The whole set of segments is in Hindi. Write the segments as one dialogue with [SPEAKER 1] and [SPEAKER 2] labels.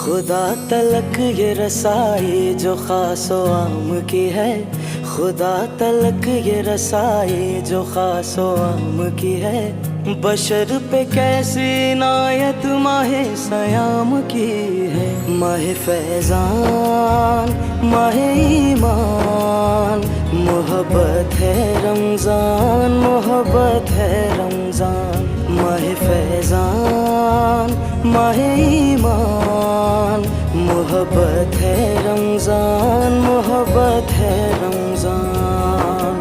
[SPEAKER 1] खुदा तलक ये रसाई जो खासो आम की है, खुदा तलक ये रसाई जो खासो आम की है। बशर पे कैसी नायत माहे सयाम की है। माहे फैजान माहे ईमान, मोहब्बत है रमजान, मोहब्बत है रमजान। माहे फैजान माहे ईमान, मोहब्बत है रमजान, मोहब्बत है रमजान।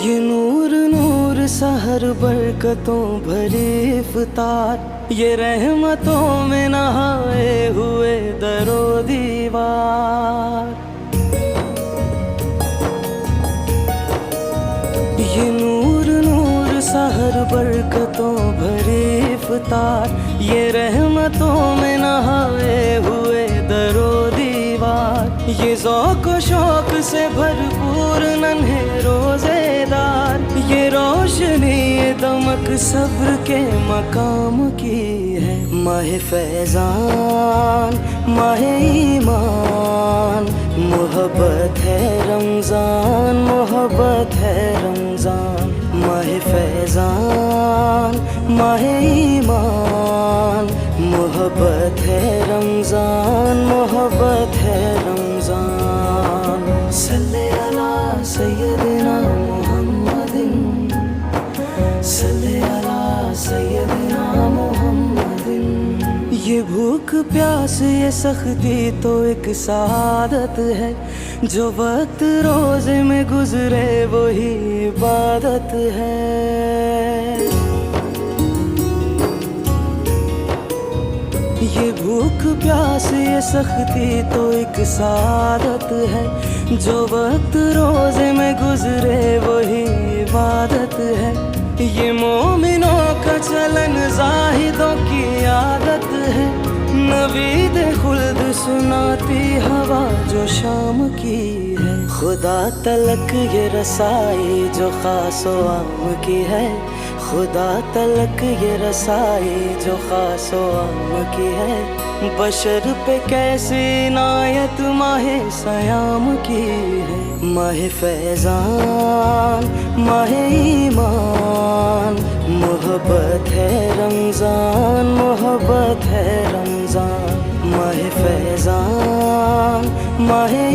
[SPEAKER 1] ये नूर नूर सहर बरकतों भरी इफ्तार, ये रहमतों में नहाए हुए दरो दीवार। ये नूर नूर सहर बरकतों भरी इफ्तार, ये रहमतों में नहाए हुए दरो दीवार। ये ज़ौक़ शौक़ से भरपूर नन्हे रोज़ेदार, ये रोशनी ये दमक सब्र के मकाम की है। माहे फैज़ान माहे ईमान, मोहब्बत है रमज़ान, मोहब्बत है रमज़ान। माहे फैज़ान माहे ईमान, मोहब्बत है रमज़ान, मोहब्बत है रमज़ान। सल्ले अला सय्यदिना मुहम्मदिन, सल्ले अला सय्यदिना मुहम्मदिन। ये भूख प्यास ये सख्ती तो एक सादत है, जो वक्त रोज़े में गुजरे वही इबादत है। ये भूख प्यास ये सख्ती तो एक सादत है, जो वक्त रोज़े में गुजरे वही इबादत है। ये मोमिनों का चलन ज़ाहिदों की आदत है, नवीद खुल्द सुनाती हवा जो शाम की है। खुदा तलक ये रसाई जो खासो आम की है, खुदा तलक ये रसाई जो खासो आम की है। बशर पे कैसी नायत माहे सयाम की है। माहे फैज़ान माहे ईमान, मोहब्बत है रमज़ान, मोहब्बत है रमज़ान। माहे फैज़ान माहे